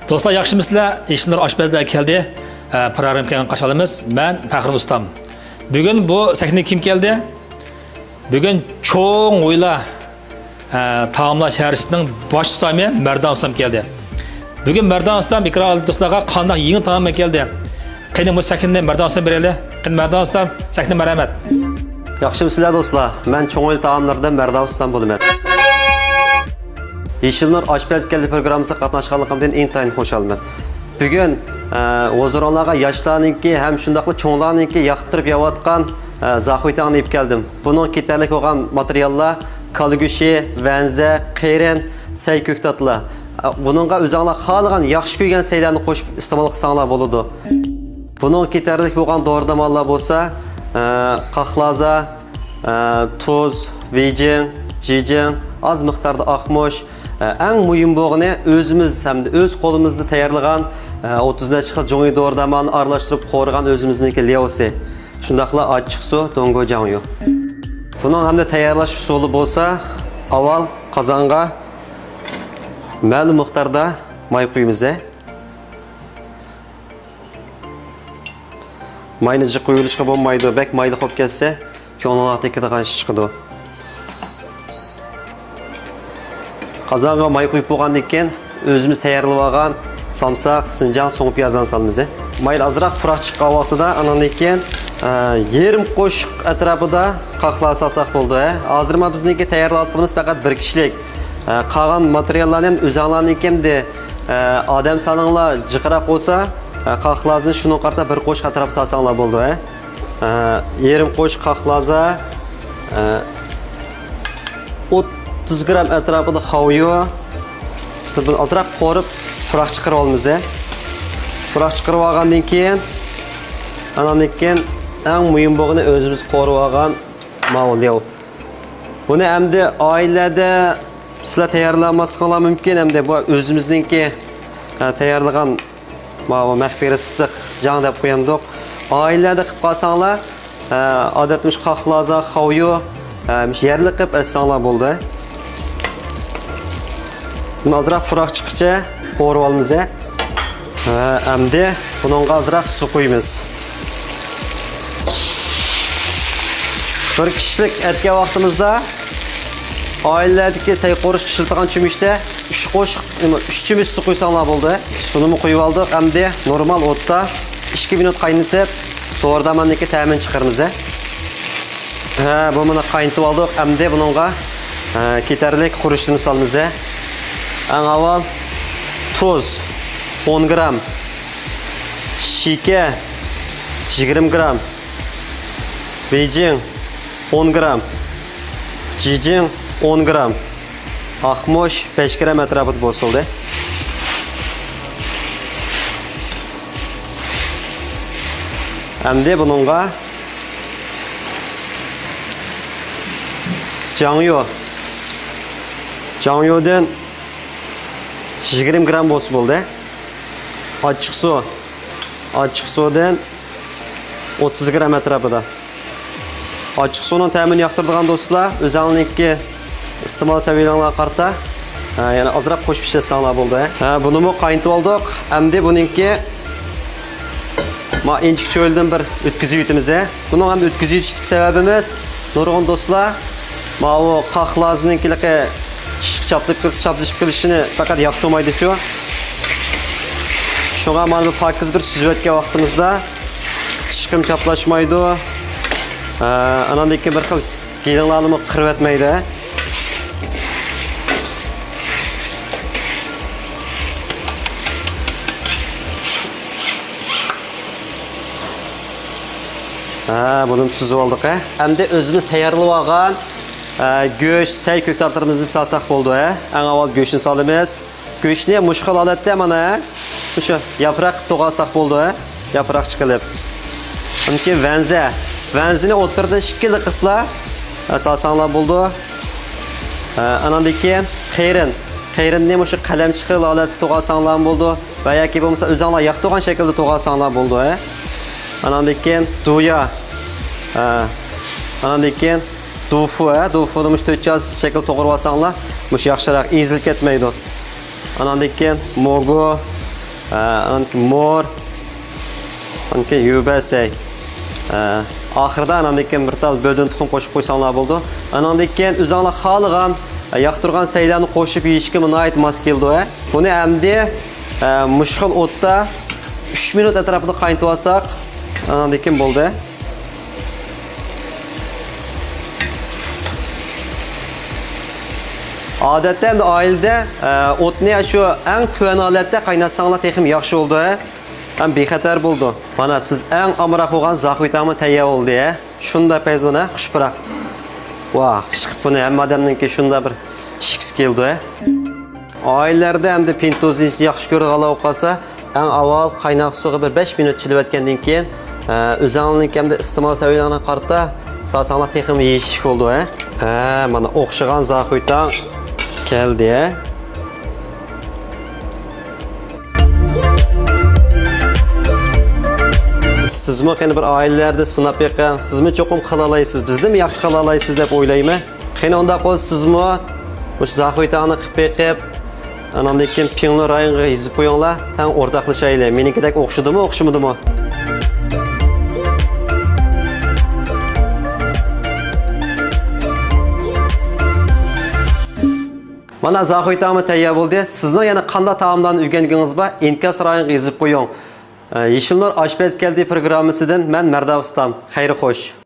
Dostlar, yaxshimisizlar? Eshimlar oshpazlar keldi. Programmaga qo'shilamiz. Men Faxriddin ustam. Bugun bu sahnaga kim keldi? Bugun cho'ng o'ylar taomlar sharishning bosh ustami Mardan ustam keldi. Bugun Mardan ustam ikrom do'stlarga qanday yangi taom keldi. Qani bu sahnani Mardan ustam beraylik. Qani Mardan ustam, sahna marhamat. Yaxshimisizlar do'stlar? Men cho'ng o'yil taomlardan Mardan ustam bo'laman. Yeşilnur Aşpaz keldi programımıza qatnaşqanlığımdan intayin xoş alman. Bugün ozuronlarga yoshlarniki ham shundaqli cho'nglarniki yoqtirib yeyotgan zaxuytani ib keldim. Buning ketarlik bo'lgan materiallar kalgushi, vanza, qeyren, say ko'ktatlar. Buningga o'zinglar xohlagan yaxshi ko'rgan saylarni qo'shib iste'mol qilsanglar bo'ladi. Buning ketarlik bo'lgan dori-darmonlar bo'lsa, qahlaza, tuz, vijin, jijin, az miqdorda oqmosh, eng muhim bo'lgani o'zimiz hamda o'z qo'limizda tayyorlagan 30 xil jongi dori-darmonni aralashtirib qo'rgan o'zimizniki leosi. Shundaqla ochiq suv, dongojanyo. Buning hamda tayyorlash usuli bo'lsa, avval qozonga ma'lum miqdorda may quyamiz. Mayni jiq quyilishga bo'lmaydi, bak mayli qo'yib kelsa, ko'ngilga tekadigan ish chiqadi. Qozonga may quyib bo'lgandan keyin o'zimiz tayyorlab olgan samsaq, sinjan, so'ng piyozdan solamiz. Mayli azroq puroq chiqqan vaqtida andan keyin yarim qo'shiq atrofida qahlar solsak bo'ldi. Hozir bizniki tayyorlayotganimiz faqat bir kishilik. Qolgan materiallarni ham o'zinglarnikimda odam saninglar jiqroq bo'lsa, qahlarni shuni qarta bir qo'shiq atrofga solsanglar bo'ldi. Yarim qo'shiq qahlaza 30 gram atrofida xovyo. Siz buni azroq qo'rib, puroq chiqarib olamiz. Puroq chiqarib olgandan keyin, andan keyin eng muhim bo'lgani o'zimiz qo'rib olgan mavliyo. Buni hamda oilada sizlar tayyorlamasliginglar mumkin, hamda bu o'zimizningki tayyorlagan maxfiy reseptlik jon deb qo'yamdik. Oilada qilib qolsanglar, odatimiz qahlaza, xovyo, yerli qilib essanglar bo'ldi. Buni azroq puroq chiqqicha qo'rib olamiz. Hamda bunga azroq suv qo'yamiz. Bir kishilik etgan vaqtimizda oiladagi say qo'rish ishiltigan cho'mishda 3 qo'shiq, 3 cho'mish suv qo'ysanglar bo'ldi. Shuni qo'yib oldik, hamda normal o'tda 2 minut qaynatib, to'g'ridamaniki ta'min chiqaramiz. Bu buni qaynatib oldik, hamda bunga ketarlik xurishini solamiz. Eng avval tuz 10 gram, shika 20 gram, bejing 10 gram, jijing 10 gram, oqmosh 5 gram atrofida bosildi. Hamda bunga Jangyodan 20 gram bo'lsa bo'ldi. Ochiq suvdan 30 gram atrofida. Ochiq suvning ta'mini yoqtiradigan do'stlar, o'zingizning iste'mol saviyanglarga qarata yana ozroq qo'shib pishirsangiz bo'ldi. Buni mo qaynatib oldik. Hamda buningki ma inchik cho'ldan bir o'tkazib yutamiz. Buning ham o'tkazib yutishlik sababimiz nurg'un do'stlar, ma o qahlazningkiligi chaplashib kelishini faqat yoqtirmaydi-ku. Shunga mana bu pakiz bir suzib o'tgan vaqtimizda chiqim chaplashmaydi. Andan keyin bir xil gelinlarni qirib o'tmaydi. Bunu suzib oldik. Hamda o'zimiz tayyorlab olgan go'sht, say ko'ktatlarimizni solsak bo'ldi. Eng avval go'shtni solamiz. Go'shtni mushqil holatda mana o'sha yaproq to'g'alsak bo'ldi. Yaproq chiqilib. Unki vanzini o'tirda shikili qiliblar solsanglar bo'ldi. Andan keyin qeyrinni o'sha qalam chiqil holatda to'g'alsanglar bo'ldi. Va yoki bo'lmasa o'zinglar yoqtirgan shaklda to'g'alsanglar bo'ldi. Andan keyin duya. Andan keyin dufuni mush 4 shakl to'g'irib olsanglar, mush yaxshiroq ezilib ketmaydi. Andan keyin mogo, andan keyin mor, andan keyin yubasay. Oxirida andan keyin bir tal bödün tuxum qo'shib qo'ysanglar bo'ldi. Andan keyin o'zinglar xohlagan yoqtirgan saylarni qo'shib yeyishga nihoyat mos keldi. Buni endi mushkul o'tda 3 minut atrofida qaynatib olsak, andan keyin bo'ldi. Odatda endi oilada o'tni shu eng tuvan holatda qaynatsanglar texim yaxshi bo'ldi. Ham bexatar bo'ldi. Mana siz eng amroq bo'lgan zaxvitamni tayyor bo'ldi. Shunda payzona xushpurak. Vah, chiqib buni hamma odamningki shunda bir shiks keldi. Oilalarda endi pintozni yaxshi ko'rg'ala qolsa, eng avval qaynoq suvga bir 5 minut chilib keyin o'zingizning hamda iste'mol saviyalarini qarata salsanglar texim yeyishlik bo'ldi. Mana o'xshagan zaxvitam keldi. Sizmi qani bir oilalarda sinab yiqqan, sizmi cho'qim qila olaysiz, bizni yaxshi qila olaysiz deb o'ylayman. Qani unda qo'z sizmi o'sha zaxvitamni qilib beqib, andan keyin pingli rayonga yezib qo'yinglar, tan o'rtoqlashaylik. Menikidek o'xshadimi, o'xshamadimi? Mana zaxvitamni tayyor bo'ldi. Sizning yana qanday taomlarni o'rganganingiz bor? Inkas rayonga yezib qo'ying. Yeşilnur Aşpez keldi programmasidan men Marda ustam. Xayri xo'sh.